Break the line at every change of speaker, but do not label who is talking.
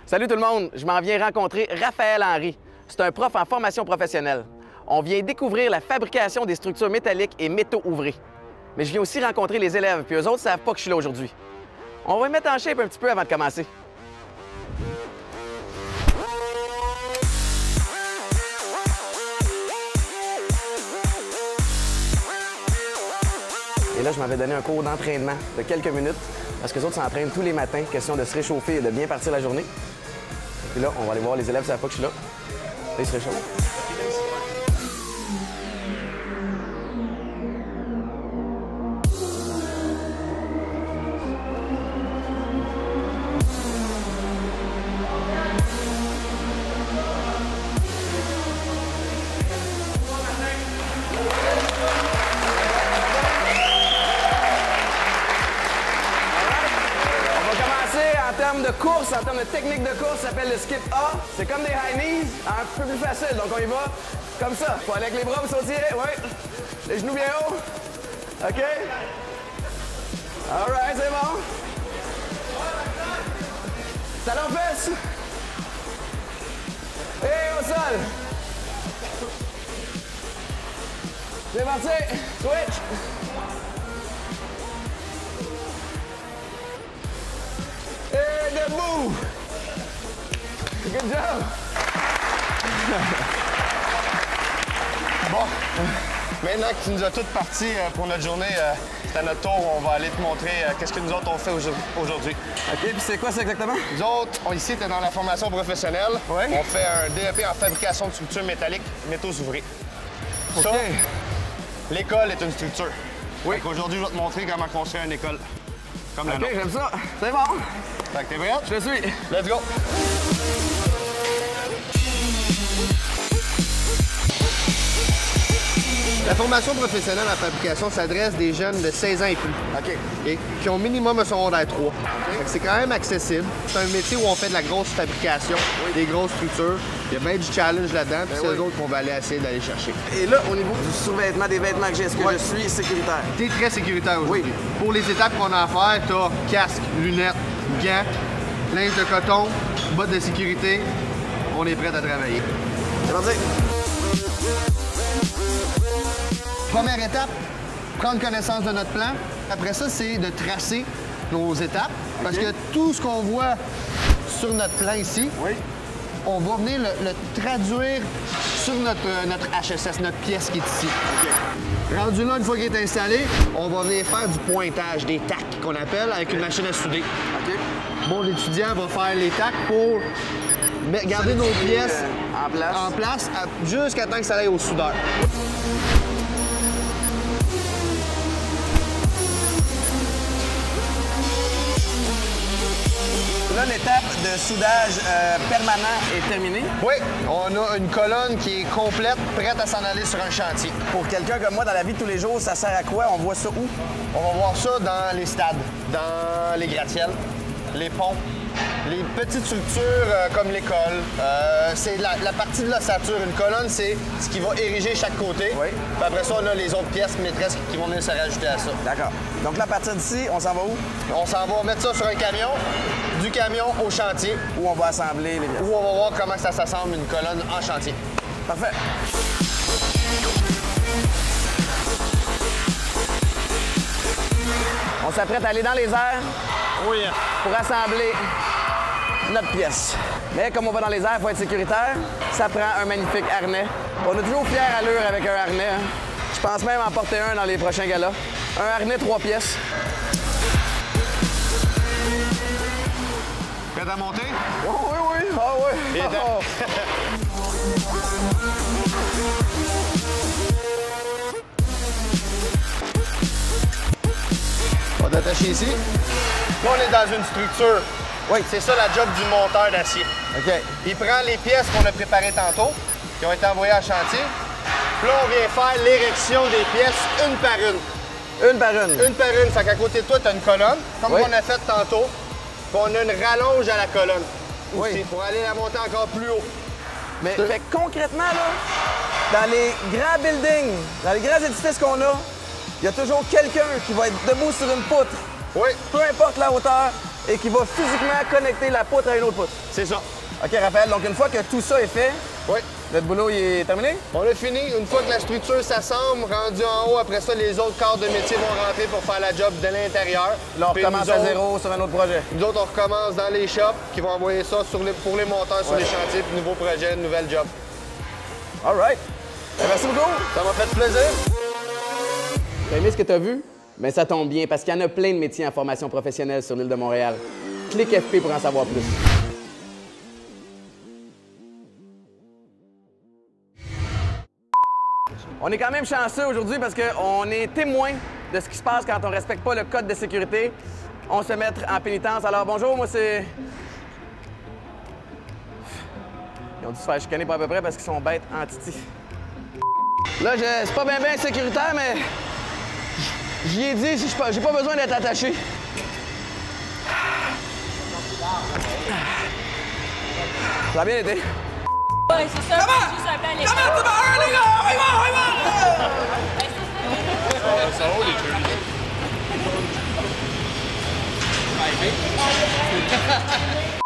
Salut tout le monde, je m'en viens rencontrer Raphaël Henry. C'est un prof en formation professionnelle. On vient découvrir la fabrication des structures métalliques et métaux ouvrés. Mais je viens aussi rencontrer les élèves, puis eux autres ne savent pas que je suis là aujourd'hui. On va mettre en shape un petit peu avant de commencer. Et là, je m'avais donné un cours d'entraînement de quelques minutes parce que les autres s'entraînent tous les matins, question de se réchauffer et de bien partir la journée. Puis là, on va aller voir les élèves, ça savent pas que je suis là. Là, ils se réchauffent. De course, en termes de technique de course, ça s'appelle le skip A. C'est comme des high knees, un peu plus facile. Donc on y va comme ça. Faut aller avec les bras pour sautiller. Oui. Les genoux bien hauts. OK. All right, c'est bon. Talon fesse. Et au sol. C'est parti. Switch. Et debout! Good job!
Bon, maintenant que tu nous as toutes parties pour notre journée, c'est à notre tour, on va aller te montrer qu'est-ce que nous autres on fait aujourd'hui.
OK, puis c'est quoi ça exactement?
Nous autres, ici, tu es dans la formation professionnelle.
Oui.
On fait un DEP en fabrication de structures métalliques, métaux ouvrés.
OK.
Ça, l'école est une structure.
Oui.
Aujourd'hui, je vais te montrer comment construire une école. Comme la
OK,
nôtre.
j'aime ça. C'est bon.
Fait que t'es prête?
Je le suis.
Let's go! La formation professionnelle en fabrication s'adresse des jeunes de 16 ans et plus.
OK.
Et qui ont minimum un secondaire 3. C'est quand même accessible. C'est un métier où on fait de la grosse fabrication, des grosses structures. Il y a bien du challenge là-dedans, puis c'est eux autres qu'on va aller essayer d'aller chercher.
Et là, au niveau du sous-vêtement, des vêtements que j'ai, est-ce que je suis sécuritaire?
T'es très sécuritaire aujourd'hui.
Oui.
Pour les étapes qu'on a à faire, t'as casque, lunettes, gants, linge de coton, bottes de sécurité. On est prêt à travailler.
C'est parti.
Première étape, prendre connaissance de notre plan. Après ça, c'est de tracer nos étapes. Parce que tout ce qu'on voit sur notre plan ici,
Oui.
on va venir le traduire sur notre HSS, notre pièce qui est ici.
OK.
Rendu là, une fois qu'il est installé, on va venir faire du pointage, des tacs qu'on appelle, avec une machine à souder.
OK.
Bon, l'étudiant va faire les tacs pour garder nos pièces
en place.
jusqu'à temps que ça aille au soudeur.
Là, l'étape de soudage permanent est terminée.
Oui, on a une colonne qui est complète, prête à s'en aller sur un chantier.
Pour quelqu'un comme moi, dans la vie de tous les jours, ça sert à quoi? On voit ça où?
On va voir ça dans les stades, dans les gratte-ciels, les ponts, les petites structures comme l'école. C'est la partie de l'ossature. Une colonne, c'est ce qui va ériger chaque côté.
Oui.
Puis après ça, on a les autres pièces maîtresses qui vont venir se rajouter à ça.
D'accord. Donc là, à partir d'ici, on s'en va où?
On s'en va mettre ça sur un camion, du camion au chantier,
Où on va assembler les pièces.
où on va voir comment ça s'assemble une colonne en chantier.
Parfait. On s'apprête à aller dans les airs
Oui.
pour assembler notre pièce. Mais comme on va dans les airs, il faut être sécuritaire. Ça prend un magnifique harnais. On a toujours fière allure avec un harnais. Hein. Je pense même en porter un dans les prochains galas. Un harnais 3 pièces.
Prêt à monter?
Oh, oui, oui. Ah oui.
Et
Oh.
On va t'attacher ici. Là, on est dans une structure.
Oui.
C'est ça la job du monteur d'acier.
OK.
Il prend les pièces qu'on a préparées tantôt, qui ont été envoyées en chantier. Puis là, on vient faire l'érection des pièces une par une.
Une par une.
Une par une. Fait qu'à côté de toi, tu as une colonne, comme
Oui.
on a fait tantôt. Puis on a une rallonge à la colonne.
Oui.
Aussi, pour aller la monter encore plus haut.
Mais fait que concrètement, là, dans les grands buildings, dans les grands édifices qu'on a, il y a toujours quelqu'un qui va être debout sur une poutre.
Oui.
Peu importe la hauteur, et qui va physiquement connecter la poutre à une autre poutre.
C'est ça.
OK, Raphaël, donc une fois que tout ça est fait,
Oui.
notre boulot il est terminé?
On a fini. Une fois que la structure s'assemble, rendu en haut, après ça, les autres corps de métier vont rentrer pour faire la job de l'intérieur.
Là, on
Puis
recommence
nous
à
autres-
zéro sur un autre projet.
Nous autres, on recommence dans les shops qui vont envoyer ça pour les monteurs sur les chantiers, puis nouveau projet, nouvelle job.
All right. Merci beaucoup.
Ça m'a fait plaisir.
T'as aimé ce que t'as vu? Bien, ça tombe bien, parce qu'il y en a plein de métiers en formation professionnelle sur l'île de Montréal. Clique FP pour en savoir plus. On est quand même chanceux aujourd'hui parce qu'on est témoin de ce qui se passe quand on ne respecte pas le code de sécurité. On se met en pénitence. Alors, bonjour, moi, c'est... Ils ont dû se faire chicaner pas à peu près parce qu'ils sont bêtes en titi. Là, c'est pas bien sécuritaire, mais... J'y ai dit, si j'ai pas besoin d'être attaché. Ça a bien été.
Ouais, c'est ça. C'est juste un peu à l'époque.
Ça va, les